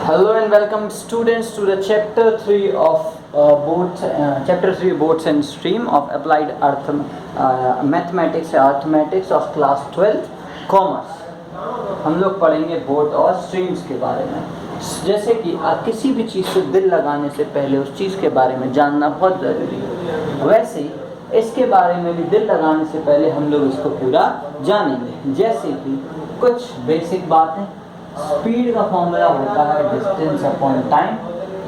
Hello and welcome students to the chapter 3 of chapter 3 boats and stream of applied mathematics arithmetics of class 12 commerce. हम लोग पढ़ेंगे boat और streams के बारे में। जैसे कि किसी भी चीज़ से दिल लगाने से पहले उस चीज़ के बारे में जानना बहुत ज़रूरी है, वैसे ही इसके बारे में भी दिल लगाने से पहले हम लोग इसको पूरा जानेंगे। जैसे कि कुछ बेसिक बातें, स्पीड का फॉर्मूला होता है डिस्टेंस अपॉन टाइम,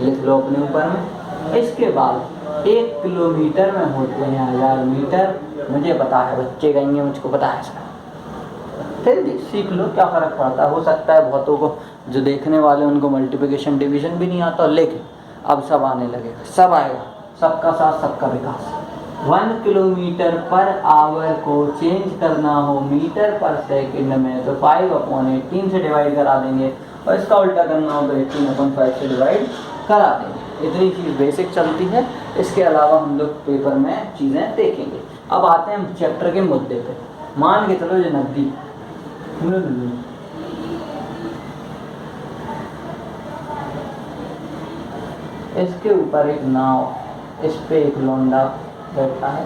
लिख लो अपने ऊपर में। इसके बाद 1 किलोमीटर में होते हैं 1000 मीटर। मुझे पता है, बच्चे कहेंगे मुझको पता है सर, फिर भी सीख लो, क्या फ़र्क पड़ता है। हो सकता है बहुतों को जो देखने वाले उनको मल्टीप्लिकेशन डिवीजन भी नहीं आता, लेकिन अब सब आने लगेगा, सब आएगा, सबका साथ सबका विकास। 1 किलोमीटर पर आवर को चेंज करना हो मीटर पर सेकंड में तो 5/18 से डिवाइड करा देंगे, और इसका उल्टा करना हो तो 18/5 से डिवाइड करा देंगे। इतनी चीज़ बेसिक चलती है। इसके अलावा हम लोग पेपर में चीज़ें देखेंगे। अब आते हैं हम चैप्टर के मुद्दे पे। मान के चलो ये नदी, इसके ऊपर एक नाव, इस पे एक लौंडा बैठा है,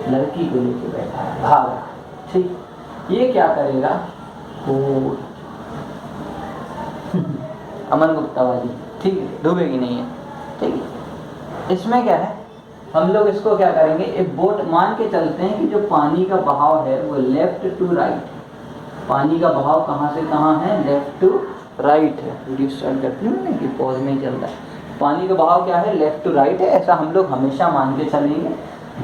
लड़की को लेके बैठा है, भाग रहा है। ठीक, ये क्या करेगा? अमन गुप्ता वाली, ठीक है, डूबेगी नहीं है। ठीक है, इसमें क्या है, हम लोग इसको क्या करेंगे, एक बोट मान के चलते हैं कि जो पानी का बहाव है वो लेफ्ट टू राइट है। पानी का बहाव कहाँ से कहाँ है? लेफ्ट टू राइट है। वीडियो स्टार्ट करती हूँ ना कि पॉज में ही चल रहा है। पानी का बहाव क्या है? लेफ्ट टू राइट है। ऐसा हम लोग हमेशा मान के चलेंगे।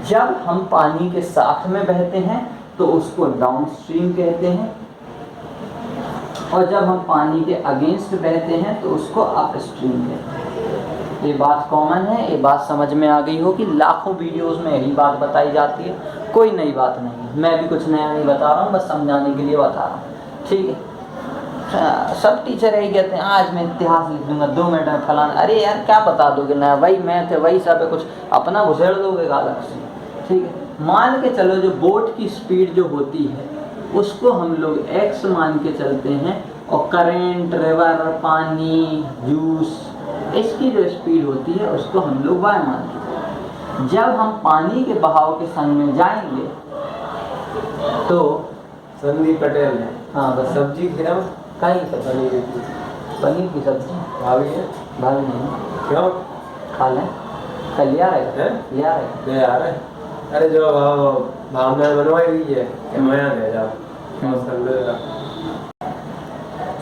जब हम पानी के साथ में बहते हैं तो उसको डाउन स्ट्रीम कहते हैं, और जब हम पानी के अगेंस्ट बहते हैं तो उसको अप स्ट्रीम कहते हैं। ये बात कॉमन है, ये बात समझ में आ गई हो कि लाखों वीडियोस में यही बात बताई जाती है, कोई नई बात नहीं है। मैं भी कुछ नया नहीं बता रहा हूँ, बस समझाने के लिए बता रहा हूँ। ठीक है, सब टीचर यही कहते हैं आज मैं इतिहास लिख दूंगा 2 मिनट में फलाना। अरे यार क्या बता दोगे नया? वही मैथ है, वही सब है, कुछ अपना घुसेड़ दोगे अलग से। ठीक है, मान के चलो जो बोट की स्पीड जो होती है उसको हम लोग x मान के चलते हैं, और करेंट, रिवर, पानी, जूस, इसकी जो स्पीड होती है उसको हम लोग y मान के चलते हैं। जब हम पानी के बहाव के संग में जाएंगे तो संदीप पटेल है। हाँ बस सब्जी खिला कहीं से पनीर की सब्जी भाभी है। भाभी नहीं, क्यों? खा लें, कल लिया रहेगा, हैं? लिया रहेगा। ले आ रहे। अरे जो भावना बनवाई हुई है मैं ले जाओ।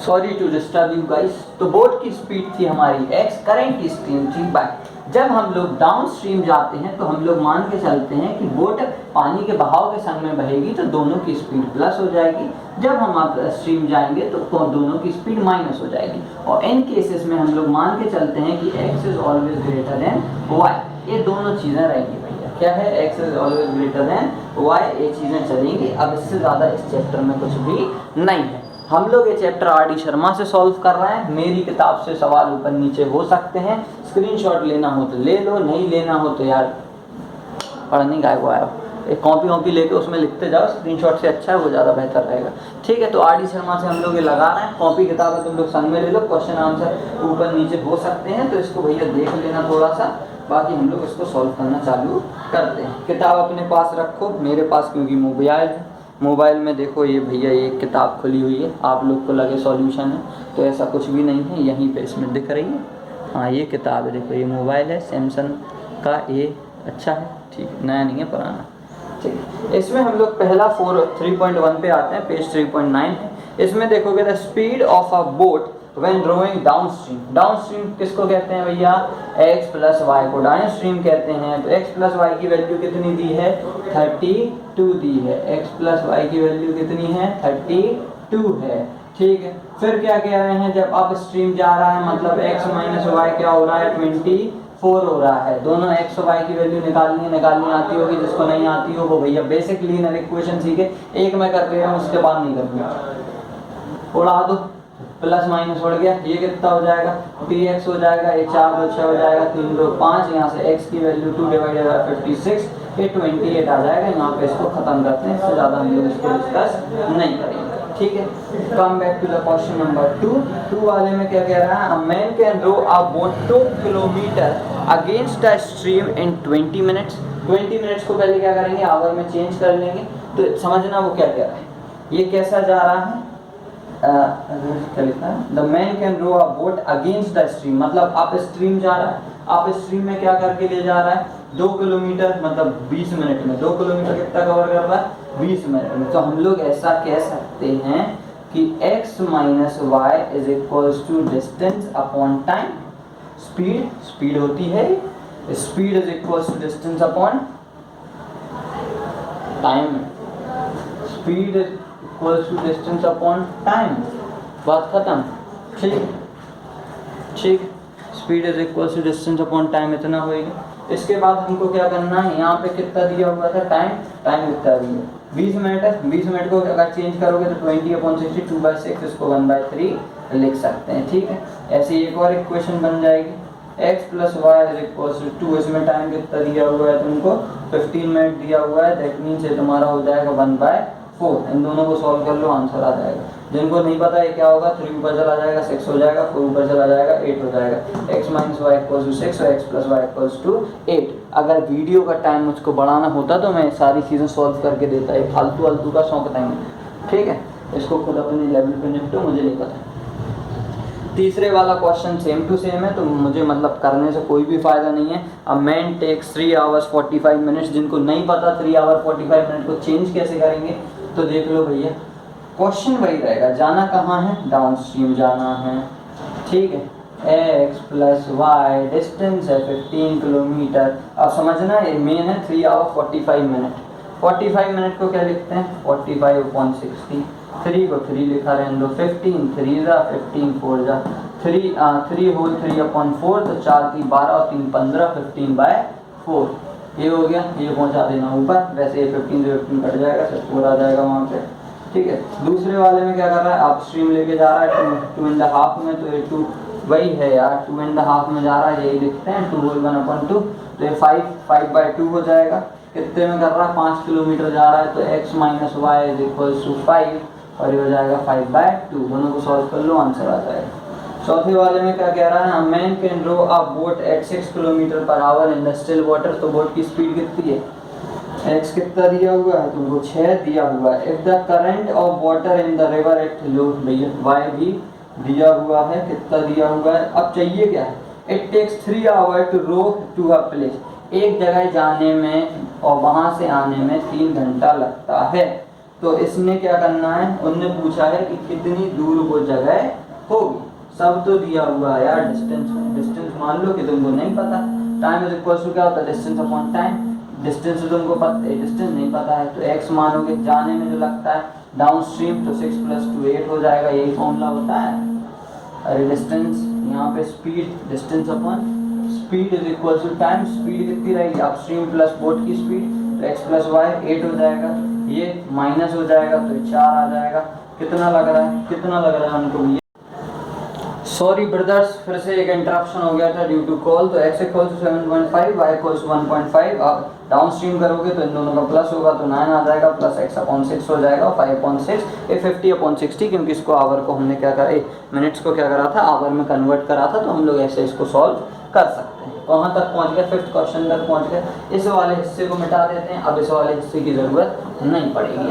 Sorry to disturb you guys. तो बोट की स्पीड थी हमारी x, करंट की स्पीड थी y। जब हम लोग डाउन स्ट्रीम जाते हैं तो हम लोग मान के चलते हैं कि बोट पानी के बहाव के संग में बहेगी तो दोनों की स्पीड प्लस हो जाएगी। जब हम अप स्ट्रीम जाएंगे तो दोनों की स्पीड माइनस हो जाएगी। और इन केसेस में हम लोग मान के चलते हैं कि x is always greater than y। ये दोनों चीज़ें रहेंगी भैया। क्या है? x is always greater than y। ये चीज़ें चलेंगी। अब इससे ज़्यादा इस चैप्टर में कुछ भी नहीं है। हम लोग ये चैप्टर आर डी शर्मा से सॉल्व कर रहे हैं। मेरी किताब से सवाल ऊपर नीचे हो सकते हैं, स्क्रीनशॉट लेना हो तो ले लो, नहीं लेना हो तो यार पढ़ने का वो आया, एक कॉपी लेके उसमें लिखते जाओ। स्क्रीनशॉट से अच्छा है, वो ज़्यादा बेहतर रहेगा। ठीक है, तो आर डी शर्मा से हम लोग ये लगा रहे हैं। कॉपी किताब है तुम लोग संग में ले लो, क्वेश्चन आंसर ऊपर नीचे हो सकते हैं, तो इसको भैया देख लेना थोड़ा सा। बाकी हम लोग इसको सॉल्व करना चालू करते हैं। किताब अपने पास रखो, मेरे पास क्योंकि मोबाइल है, मोबाइल में देखो ये भैया ये किताब खुली हुई है, आप लोग को लगे सॉल्यूशन है तो ऐसा कुछ भी नहीं है। यहीं पे इसमें दिख रही है, हाँ ये किताब है। देखो ये मोबाइल है सैमसंग का, ये अच्छा है, ठीक है, नया नहीं है पुराना। ठीक है, इसमें हम लोग पहला 3.1 पे आते हैं, पेज 3.9 है। इसमें देखोगे the speed of a boat when rowing downstream. Downstream किसको कहते हैं भैया? x प्लस वाई को डाउन स्ट्रीम कहते हैं। तो x प्लस वाई की वैल्यू कितनी दी है? 32 दी है। x प्लस वाई की वैल्यू कितनी है? 32 है। ठीक है, फिर क्या कह रहे हैं? जब अप स्ट्रीम जा रहा है मतलब x माइनस वाई क्या हो रहा है? 24 हो रहा है। दोनों x और y की वैल्यू निकालनी आती होगी। जिसको नहीं आती हो वो भैया बेसिक लीनियर इक्वेशन सीखे। एक मैं कर रहा हूँ, उसके बाद नहीं करूँगा, उड़ा दो, प्लस माइनस उड़ गया, ये कितना हो जाएगा? 3x हो जाएगा, ये 4 2 6 हो जाएगा, 3 2 5, यहाँ से x की वैल्यू 2 डिवाइडेड बाय 56, ये 28 आ जाएगा। यहाँ पे इसको खत्म करते हैं, इससे ज़्यादा हम लोग इसको डिस्कस नहीं करेंगे। ठीक है। Come back to the question number 2 वाले में क्या कह रहा है, a man can row a boat 2 kilometre against the stream in 20 minutes. 20 minutes को पहले क्या करेंगे, आवर में चेंज कर लेंगे। तो समझना वो क्या कह रहा है, ये कैसा जा रहा है, क्या लिखा है, the man can row a boat against the stream, मतलब आप स्ट्रीम जा रहा है, आप स्ट्रीम में क्या करके ले जा रहा है, 2 किलोमीटर, मतलब 20 मिनट में 2 किलोमीटर कितना कवर कर रहा है, 20 मिनट में। तो हम लोग ऐसा कह सकते हैं कि x minus Y is equals to distance upon time. Speed होती है, speed is equals to distance upon time, speed is equals to distance upon time. बात खत्म। ठीक, speed is equals to distance upon time, इतना होएगा। इसके बाद हमको क्या करना है, यहाँ पे कितना दिया हुआ था, टाइम कितना दिया, 20 मिनट है। 20 मिनट को अगर चेंज करोगे तो 20/60 2/6, इसको 1/3 लिख सकते हैं। ठीक है, ऐसे ही एक और इक्वेशन बन जाएगी, x plus Y is equals to 2। इसमें टाइम कितना दिया हुआ है तुमको, 15 मिनट दिया हुआ है। दैट मीन्स ये तुम्हारा हो जाएगा 1/4। इन दोनों को सॉल्व कर लो, आंसर आ जाएगा। जिनको नहीं पता है क्या होगा, 3 ऊपर चला जाएगा, 6 हो जाएगा, 4 ऊपर चला जाएगा, 8 हो जाएगा। x minus Y equals to 6 और x plus Y equals to 8। अगर वीडियो का टाइम मुझको बढ़ाना होता तो मैं सारी चीज़ें सॉल्व करके देता, एक फालतू का शौक टाइम। ठीक है, इसको खुद अपने लेवल पे निपटो, मुझे नहीं पता। तीसरे वाला क्वेश्चन सेम टू सेम है, तो मुझे मतलब करने से कोई भी फ़ायदा नहीं है। A man takes 3 hours 45 minutes. जिनको नहीं पता 3 आवर 45 मिनट को चेंज कैसे करेंगे, तो देख लो भैया, क्वेश्चन वही रहेगा, जाना कहाँ है, डाउन स्ट्रीम जाना है। ठीक है, x प्लस वाई, डिस्टेंस है 15 किलोमीटर। अब समझना ये मेन है 3 आवर 45 मिनट। 45 मिनट को क्या लिखते हैं, 45/60। 3 को 3 लिखा रहने दो, 15 3 जा 15 4 जा 3 होल 3/4, तो 4 3 12 और 3 15, 15/4 ये हो गया। ये पहुंचा देना ऊपर, वैसे ये 15 से 15 कट जाएगा, सब पूरा आ जाएगा वहाँ पे। ठीक है, दूसरे वाले में क्या कर रहा है, आप स्ट्रीम लेके जा रहा है 2.5 में, तो ये 2 वही है यार, 2.5 में जा रहा है, यही लिखते हैं 2 होल 1/2, तो ये 5/2 हो जाएगा। कितने में कर रहा है, 5 किलोमीटर जा रहा है, तो x minus Y is equals to 5 और ये हो जाएगा 5/2। दोनों को सॉल्व कर लो, आंसर आ जाएगा। चौथे वाले में क्या कह रहा है, man can row a boat at 6 kilometre per hour in the still water. तो बोट की स्पीड कितनी है, x कितना दिया हुआ है तुमको, 6 दिया हुआ है। If the current of water in the river at low, भैया y भी दिया हुआ है, कितना दिया हुआ है। अब चाहिए क्या है, it takes 3 hour to row to a place. एक जगह जाने में और वहां से आने में 3 घंटा लगता है। तो इसने क्या करना है, उनने पूछा है कि कितनी दूर वो जगह होगी। सब तो दिया हुआ है यार, डिस्टेंस मान लो कि तुमको नहीं पता। टाइम इज इक्वल टू क्या होता है, डिस्टेंस अपॉन टाइम। डिस्टेंस तुमको पता है, डिस्टेंस नहीं पता है, तो x मानोगे जाने में जो लगता है डाउन स्ट्रीम, तो 6 + 2 8 हो जाएगा। यही फॉर्मूला होता है। अरे डिस्टेंस यहाँ पे speed, distance upon speed is equal to time. Speed कितनी रहेगी, अपस्ट्रीम प्लस बोट की स्पीड, तो x प्लस वाई 8 हो जाएगा। ये माइनस हो जाएगा तो 4 आ जाएगा। कितना लग रहा है उनको भैया, सॉरी ब्रदर्स, फिर से एक इंटरप्शन हो गया था ड्यू टू कॉल। तो x equal to 7.5, y equal to 1.5। आप डाउन स्ट्रीम करोगे तो इन दोनों का प्लस होगा, तो 9 आ जाएगा, प्लस x/6 हो जाएगा, 5/6 ये 50/60, क्योंकि इसको आवर को हमने क्या करा, मिनट्स को क्या करा था, आवर में कन्वर्ट करा था। तो हम लोग ऐसे इसको सॉल्व कर सकते हैं। वहाँ तक पहुँच गए, 5th क्वेश्चन तक पहुँच गए। इस वाले हिस्से को मिटा देते हैं, अब इस वाले हिस्से की ज़रूरत नहीं पड़ेगी।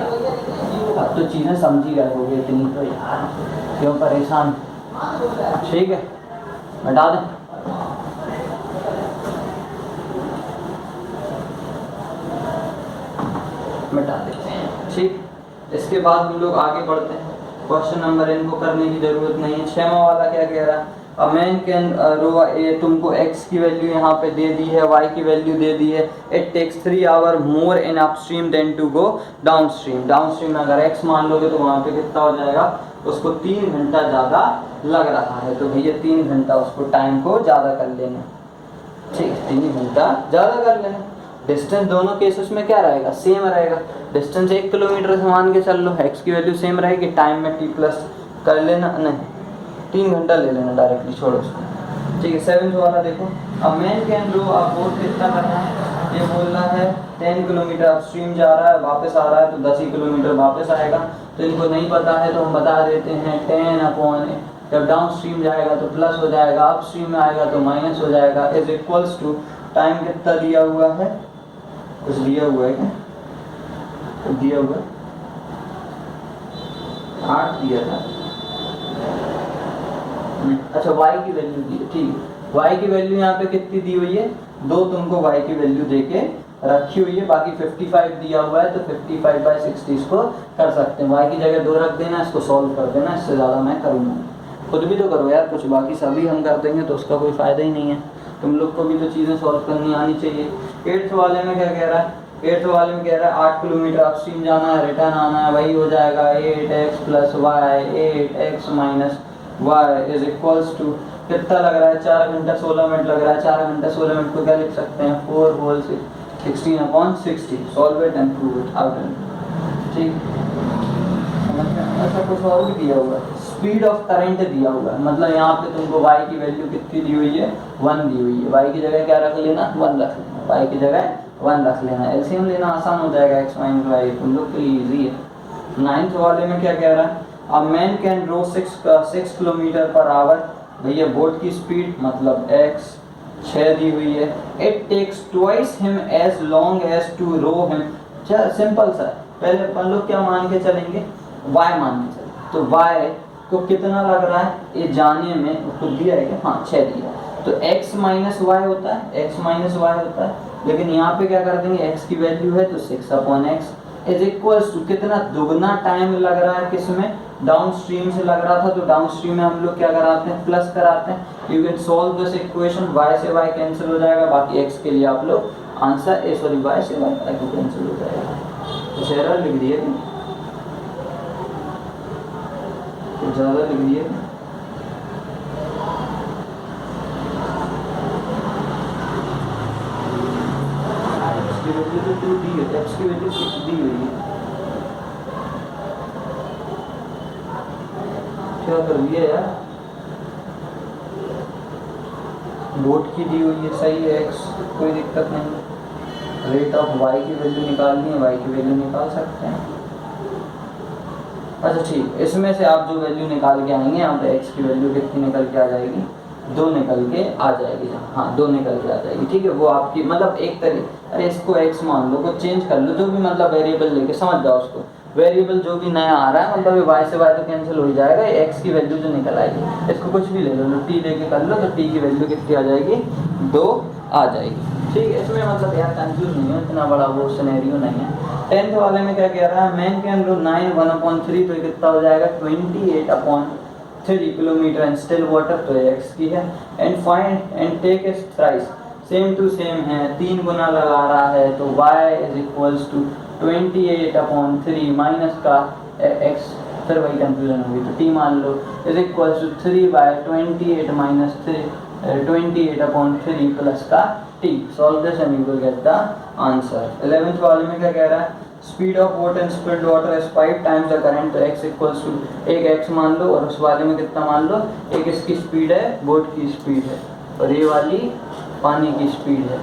अब तो चीज़ें समझी गए होगी इतनी, तो यार क्यों परेशान। ठीक है, मिटा दें। मिटा देते हैं। ठीक, इसके बाद हम लोग आगे बढ़ते हैं। क्वेश्चन नंबर इनको करने की जरूरत नहीं है। 6वां वाला क्या कह रहा है, अ मैन कैन रो, ये तुमको x की वैल्यू यहाँ पे दे दी है, y की वैल्यू दे दी है। It takes 3 hour more in upstream than to go downstream. Downstream में अगर x मान लोगे तो वहाँ पे कितना हो जाएगा, उसको 3 घंटा ज़्यादा लग रहा है। तो भैया 3 घंटा उसको टाइम को ज़्यादा कर लेना। ठीक, 3 घंटा ज़्यादा कर लेना। डिस्टेंस दोनों केसेस में क्या रहेगा, सेम रहेगा। डिस्टेंस 1 किलोमीटर से मान के चल लो, x की वैल्यू सेम रहेगी, टाइम में t प्लस कर लेना, नहीं 3 घंटा ले लेना डायरेक्टली, छोड़ो उसको। ठीक है, 7th वाला देखो, अब man can row a boat कितना करना है, ये बोल रहा है 10 किलोमीटर अपस्ट्रीम जा रहा है, वापस आ रहा है, तो 10 ही किलोमीटर वापस आएगा। तो इनको नहीं पता है तो हम बता देते हैं 10/a। जब डाउन स्ट्रीम जाएगा तो प्लस हो जाएगा, अप स्ट्रीम में आएगा तो माइनस हो जाएगा, इज इक्वल्स टू टाइम कितना दिया हुआ है, कुछ दिया हुआ है क्या, कुछ दिया हुआ 8 दिया था। अच्छा y की वैल्यू दी है, ठीक है। y की वैल्यू यहाँ पे कितनी दी हुई है, 2 तुमको y की वैल्यू देके रखी हुई है, बाकी 55 दिया हुआ है तो 55/60 इसको कर सकते हैं। y की जगह 2 रख देना, इसको सॉल्व कर देना, इससे ज़्यादा मैं करूँगा। खुद भी तो करो यार कुछ, बाकी सभी हम कर देंगे तो उसका कोई फ़ायदा ही नहीं है। तुम लोग को भी तो चीज़ें सॉल्व करनी आनी चाहिए। 8th वाले में क्या कह रहा है, 8th वाले में कह रहा है 8 किलोमीटर अपस्ट्रीम जाना है, रिटर्न आना है, वही हो जाएगा 8x + y, 8x - y is equals to कितना लग रहा है, 4 घंटा 16 मिनट लग रहा है। 4 घंटा 16 मिनट को क्या लिख सकते हैं, 4 whole 16/60। Solve it and prove it out. ठीक, ऐसा कुछ और भी दिया हुआ है, स्पीड ऑफ करंट दिया हुआ है, मतलब यहाँ पे तुमको y की वैल्यू कितनी दी हुई है, 1 दी हुई है। y की जगह क्या रख लेना, 1 रख लेना, y की जगह 1 रख लेना। एलसीएम लेना आसान हो जाएगा, x - y तुम लोग के लिए इजी है। 9th वाले में क्या कह रहा है, a man can row 6 kilometre per hour. भैया बोट की स्पीड मतलब x 6 दी हुई है। It takes twice him as long as to row him. Simple सा, पहले अपन लोग क्या मान के चलेंगे, y मान के चलेंगे। तो y को कितना लग रहा है ये जाने में, उसको दिया है क्या, हाँ 6 दिया, तो x - y होता है, x - y होता है। लेकिन यहाँ पे क्या कर देंगे, x की वैल्यू है तो 6/x इज इक्वल्स टू कितना, दुगना टाइम लग रहा है किसमें, डाउन स्ट्रीम से लग रहा था, तो डाउन स्ट्रीम में हम लोग क्या कराते हैं, प्लस कराते हैं। You can solve this equation, y से y कैंसिल हो जाएगा, बाकी x के लिए आप लोग आंसर y से y कैंसिल हो जाएगा। तो एरर लिख दिए तो ज़्यादा लिख दिए, x की वैल्यू तो 2 दी है, x की वैल्यू 6 दी हुई है, क्या कर दिया यार, बोट की दी हुई है, सही है x, कोई दिक्कत नहीं। रेट ऑफ y की वैल्यू निकालनी है, y की वैल्यू निकाल सकते हैं। अच्छा ठीक, इसमें से आप जो वैल्यू निकाल के आएंगे, यहाँ पे x की वैल्यू कितनी निकल के आ जाएगी, 2 निकल के आ जाएगी, हाँ 2 निकल के आ जाएगी, ठीक है। वो आपकी मतलब एक तरीके, अरे इसको x मान लो, को चेंज कर लो, जो भी मतलब वेरिएबल लेके समझ जाओ उसको, वेरिएबल जो भी नया आ रहा है मतलब y से y तो कैंसिल हो जाएगा, x की वैल्यू जो निकल आएगी, इसको कुछ भी ले लो, t लेके कर लो तो t की वैल्यू कितनी आ जाएगी, 2 आ जाएगी, ठीक है। इसमें मतलब यार कंफ्यूज नहीं है, इतना बड़ा वो सिनेरियो नहीं है। 10th वाले में क्या कह रहा है, मैन कैन रो 9 1/3 तो कितना हो जाएगा, 28/3 किलोमीटर एंड स्टिल वाटर, तो x की है। And find and take it thrice, same to same है, 3 गुना लगा रहा है, तो y is equals to 28/3 minus का x, फिर वही कंफ्यूजन होगी, तो t मान लो, इज इक्वल्स टू 3/28 - 28/3 प्लस का t। Solve this and you will get the answer. 11th वाले में क्या कह रहा है, speed of boat and spilled water is 5 times the current, तो x इक्वल्स टू एक x मान लो, और उस वाले में कितना मान लो, एक इसकी स्पीड है, बोट की स्पीड है, और ये वाली पानी की स्पीड है,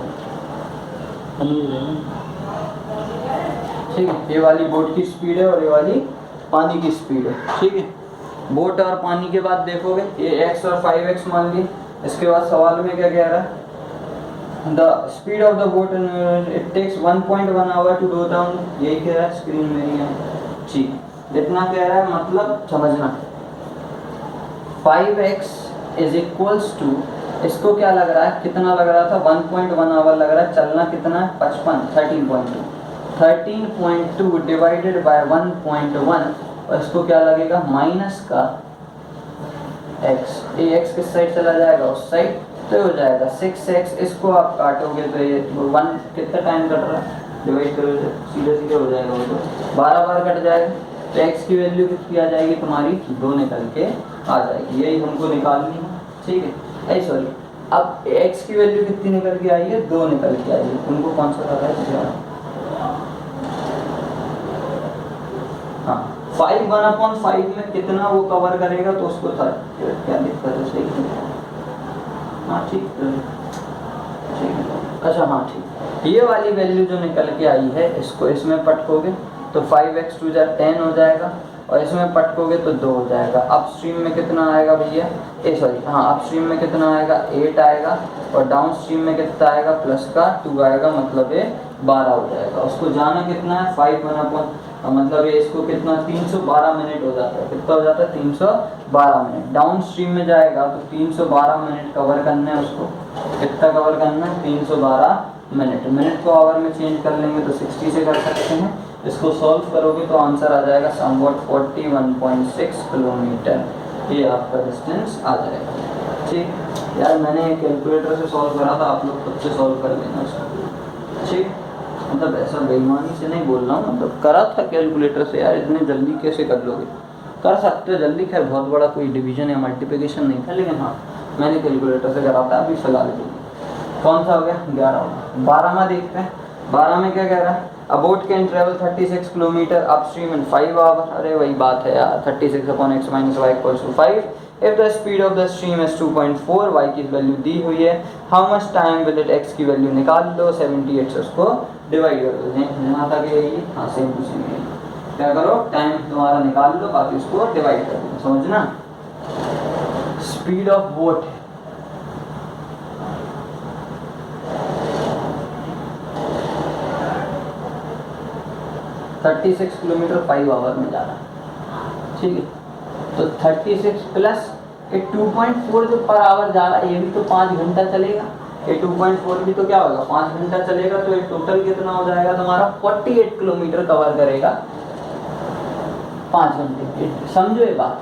ठीक है। ये वाली बोट की स्पीड है और ये वाली पानी की स्पीड है, ठीक है। बोट और पानी के बाद देखोगे ये x और 5x मान लिए। इसके बाद सवाल में क्या कह रहा है, the speed of the boat it takes 1.1 hour to go down, यही कह रहा है, स्क्रीन मेरी है, ठीक। इतना कह रहा है मतलब समझना, 5x इज इक्वल्स टू, इसको क्या लग रहा है, कितना लग रहा था, 1.1 आवर लग रहा है, चलना कितना है 55, 13.2 डिवाइडेड बाय 1.1, और इसको क्या लगेगा माइनस का x, ये x किस साइड चला जाएगा, उस साइड, तो हो जाएगा 6x। इसको आप काटोगे तो ये 1 कितना टाइम कट रहा है, डिवाइड करोगे सीधे सीधे हो जाएगा, वो तो 12 बार कट जाएगा, तो x की वैल्यू कितनी आ जाएगी तुम्हारी, 2 निकल के आ जाएगी, यही हमको निकालनी है, ठीक है। सॉरी, अब x की वैल्यू कितनी निकल के आई है, 2 निकल के आई है, तुमको कौन सा पता है, हाँ 5/5 में कितना वो कवर करेगा, तो उसको था क्या दिक्कत है, सही, हाँ ठीक है। अच्छा हाँ ठीक, ये वाली वैल्यू जो निकल के आई है, इसको इसमें पटकोगे तो 5x 2 10 हो जाएगा, और इसमें पटकोगे तो 2 हो जाएगा। अपस्ट्रीम में कितना आएगा भैया, अपस्ट्रीम में कितना आएगा 8 आएगा, और डाउन स्ट्रीम में कितना आएगा प्लस का 2 आएगा, मतलब ये 12 हो जाएगा। उसको जाना कितना है 5 मतलब ये इसको कितना 312 मिनट हो जाता है। कितना हो जाता है 312 मिनट। डाउन स्ट्रीम में जाएगा तो 312 मिनट कवर करना है उसको। कितना कवर करना है 312 मिनट। मिनट को आवर में चेंज कर लेंगे तो 60 से कर सकते हैं। इसको सॉल्व करोगे तो आंसर आ जाएगा समवॉट 41.6 किलोमीटर। ये आपका डिस्टेंस आ जाएगा। ठीक यार, मैंने कैलकुलेटर से सॉल्व करा था, आप लोग खुद से सॉल्व कर लेना इसको। ठीक, मतलब ऐसा बेईमानी से नहीं बोल रहा हूँ, मतलब करा था कैलकुलेटर से यार, इतने जल्दी कैसे कर लोगे, कर सकते हो जल्दी। खैर बहुत बड़ा कोई डिवीजन या मल्टीप्लिकेशन नहीं था, लेकिन हाँ मैंने कैलकुलेटर से करा था। अभी फिलहाल के लिए कौन सा हो गया 11 हो गया। 12 में देखते हैं, 12 में क्या कह रहा है, a boat can travel 36 kilometre upstream in 5 hour. अरे वही बात है यार, 36/x - y = 5। If the speed of the stream is 2.4, y की वैल्यू दी हुई है, how much time will it, x की वैल्यू निकाल लो, 78 से उसको डिवाइड कर दो। यहाँ तक यही, हाँ सेम टू सेम यही। क्या करो, टाइम तुम्हारा निकाल लो, बाकी उसको डिवाइड कर दो। समझना, speed of boat 36 kilometre 5 hour में जा रहा है। ठीक है, तो 36 प्लस ये 2.4 जो पर आवर जा रहा है, ये भी तो 5 घंटा चलेगा। ये 2.4 भी तो क्या होगा 5 घंटा चलेगा, तो ये टोटल कितना हो जाएगा तुम्हारा 48 किलोमीटर कवर करेगा 5 घंटे। समझो ये बात,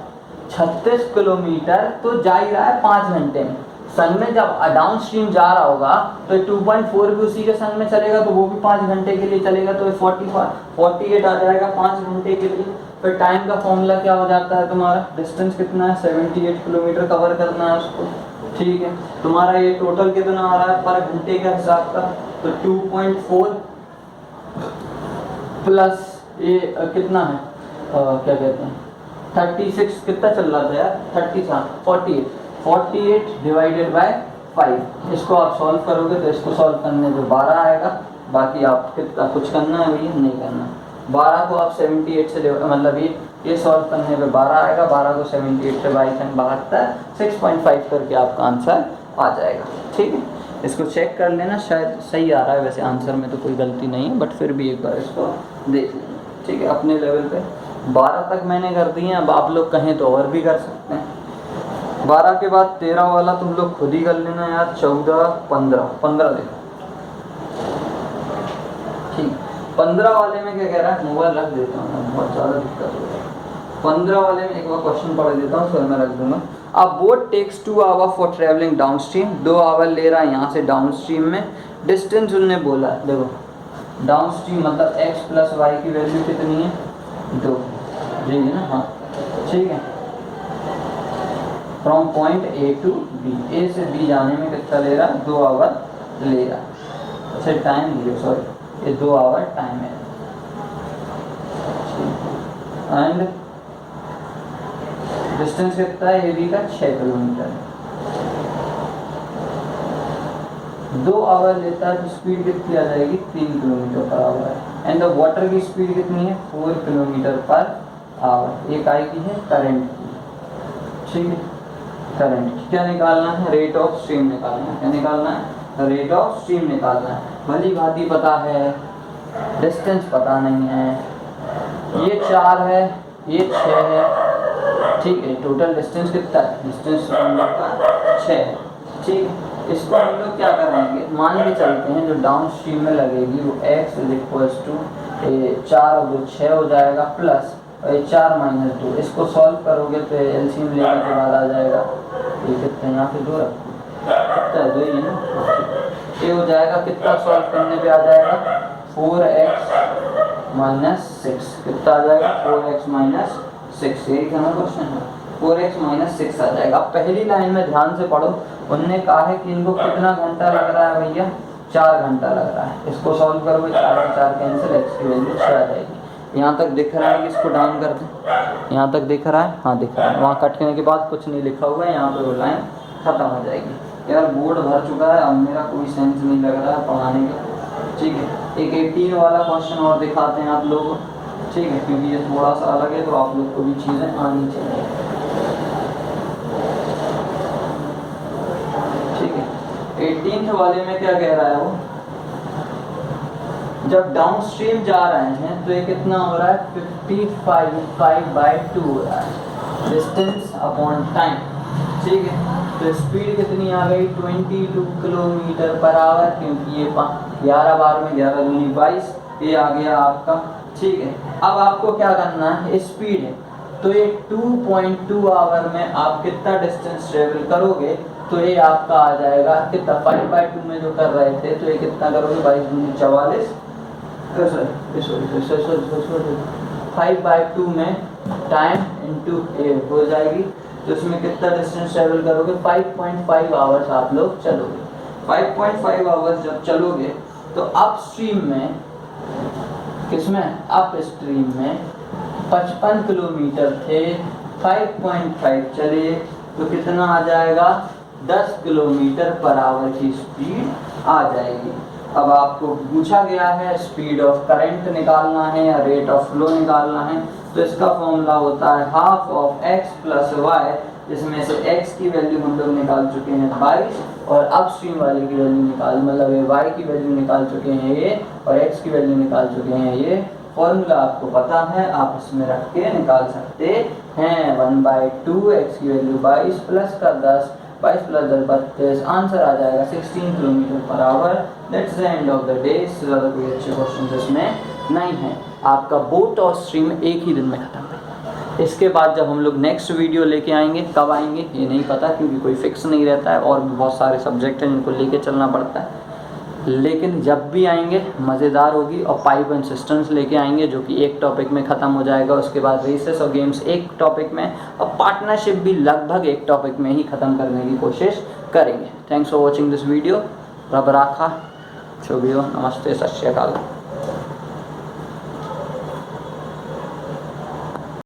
36 किलोमीटर तो जा ही रहा है 5 घंटे में। सन में जब डाउन स्ट्रीम जा रहा होगा तो 2.4 भी उसी के सन में चलेगा, तो वो भी 5 घंटे के लिए चलेगा, तो 48 आ जाएगा 5 घंटे के लिए। फिर टाइम का फॉर्मूला क्या हो जाता है तुम्हारा, डिस्टेंस कितना है 78 किलोमीटर कवर करना है उसको। ठीक है, तुम्हारा ये टोटल कितना आ रहा है पर घंटे के हिसाब का, तो 2.4 प्लस ये कितना है क्या कहते हैं 36, कितना चल रहा था यार 48 डिवाइडेड बाय 5। इसको आप सॉल्व करोगे तो इसको सॉल्व करने में 12 आएगा। बाकी आप कितना कुछ करना है भैया, नहीं करना। 12 को आप 78 से मतलब ये सॉल्व करने पे 12 आएगा। 12 को 78 से 72 6.5 करके आपका आंसर आ जाएगा। ठीक है, इसको चेक कर लेना, शायद सही आ रहा है। वैसे आंसर में तो कोई गलती नहीं है, बट फिर भी एक बार इसको देख लेना। ठीक है, अपने लेवल पे 12 तक मैंने कर दिए। अब आप लोग कहें तो और भी कर सकते हैं। 12 के बाद 13 वाला तुम लोग खुद ही कर लेना यार। 14 15 देखो। ठीक, 15 वाले में क्या कह रहा है, मोबाइल रख देता हूँ, बहुत ज़्यादा दिक्कत हो रही है। 15 वाले में एक बार क्वेश्चन पढ़ देता हूँ, फिर मैं रख दूंगा। अब boat takes 2 hour for travelling downstream. 2 hour ले रहा है यहाँ से डाउन स्ट्रीम में। डिस्टेंस उन्होंने बोला, देखो डाउन स्ट्रीम मतलब x + y की वैल्यू कितनी है 2, जी है ना। हाँ ठीक है, from point A to B, A से B जाने में कितना ले रहा है 2 आवर ले रहा है। अच्छा टाइम दिए, सॉरी ये 2 आवर टाइम है। एंड डिस्टेंस कितना है ए बी का 6 किलोमीटर। 2 आवर लेता है तो स्पीड कितनी आ जाएगी 3 kilometre per our. And the water की स्पीड कितनी है 4 किलोमीटर पर आवर। एक आएगी है करंट की। ठीक है, करंट क्या निकालना है, रेट ऑफ स्ट्रीम निकालना है। क्या निकालना है, रेट ऑफ स्ट्रीम निकालना है। भली भांति पता है, डिस्टेंस पता नहीं है। ये 4 है, ये 6 है। ठीक है, टोटल डिस्टेंस कितना है, डिस्टेंस हम लोग का 6 है। ठीक है, इसको हम लोग क्या करेंगे, मान के चलते हैं जो डाउन स्ट्रीम में लगेगी वो x = 4 और 2 6 हो जाएगा, प्लस 4 - 2। इसको सॉल्व करोगे तो एलसीएम लेने के बाद आ जाएगा ये कितना, यहाँ पे 2 रखो, कितना 2 ही है ना। ये हो जाएगा कितना, सॉल्व करने पे आ जाएगा 4x - 6। कितना आ जाएगा 4x - 6। यही क्या क्वेश्चन है, 4x - 6 आ जाएगा। अब पहली लाइन में ध्यान से पढ़ो, उनने कहा है कि इनको कितना घंटा लग रहा है भैया 4 घंटा लग रहा है। इसको सॉल्व करोगे 4 से 4 कैंसिल, x की वैल्यू 6 आ जाएगी। यहाँ तक दिख रहा है कि इसको डाउन कर दें, यहाँ तक दिख रहा है, हाँ दिख रहा है। वहाँ कट करने के बाद कुछ नहीं लिखा हुआ है, यहाँ पे वो लाइन खत्म हो जाएगी। यार बोर्ड भर चुका है, अब मेरा कोई सेंस नहीं लग रहा है पढ़ाने का। ठीक है, एक 18 वाला क्वेश्चन और दिखाते हैं आप लोगों को। ठीक है, क्योंकि ये थोड़ा सा अलग है तो आप लोग को भी चीज़ें आनी चाहिए। ठीक है, 18th वाले में क्या कह रहा है वो, जब डाउन स्ट्रीम जा रहे हैं तो ये कितना हो रहा है, 55/2 हो रहा है डिस्टेंस अपॉन टाइम। ठीक है, तो स्पीड कितनी आ गई, 22 किलोमीटर पर आवर, क्योंकि ये 11 बार में 11 दूनी 22, ये आ गया आपका। ठीक है, अब आपको क्या करना है, स्पीड है तो ये 2.2 आवर में आप कितना डिस्टेंस ट्रेवल करोगे, तो ये आपका आ जाएगा कितना, 5/2 में जो कर रहे थे तो ये कितना करोगे, 22 दूनी 44, 5/2 में टाइम इंटू ए हो जाएगी, तो इसमें कितना डिस्टेंस ट्रेवल करोगे, 5.5 आवर्स आप लोग चलोगे। 5.5 आवर्स जब चलोगे तो अप स्ट्रीम में, किसमें, अप स्ट्रीम में 55 किलोमीटर थे, 5.5 चले तो कितना आ जाएगा, 10 किलोमीटर पर आवर की स्पीड आ जाएगी। अब आपको पूछा गया है स्पीड ऑफ करंट निकालना है या रेट ऑफ फ्लो निकालना है, तो इसका फॉर्मूला होता है half of x plus Y, जिसमें से x की वैल्यू हम लोग निकाल चुके हैं 22 और अप स्ट्रीम वाले की वैल्यू मतलब y की वैल्यू निकाल चुके हैं ये, और x की वैल्यू निकाल चुके हैं ये। फॉर्मूला आपको पता है, आप इसमें रख के निकाल सकते हैं। 1/2 x की वैल्यू 22 प्लस का 10, 22 प्लस 10 32, आंसर आ जाएगा 16 kilometre per our. That's the end of the day. इससे ज़्यादा कोई अच्छे क्वेश्चन इसमें नहीं है। आपका बोट और स्ट्रीम एक ही दिन में खत्म है। इसके बाद जब हम लोग नेक्स्ट वीडियो लेके आएंगे, कब आएंगे ये नहीं पता, क्योंकि कोई फिक्स नहीं रहता है और भी बहुत सारे सब्जेक्ट हैं जिनको लेके चलना पड़ता है, लेकिन जब भी आएंगे मज़ेदार होगी। और पाइप एंड सिस्टम्स लेके आएंगे जो कि एक टॉपिक में ख़त्म हो जाएगा, उसके बाद रेसेस और गेम्स एक टॉपिक में, और पार्टनरशिप भी लगभग एक टॉपिक में ही ख़त्म करने की कोशिश करेंगे। Thanks for watching this video. रब राखा, जो भी हो, नमस्ते, सत श्री अकाल।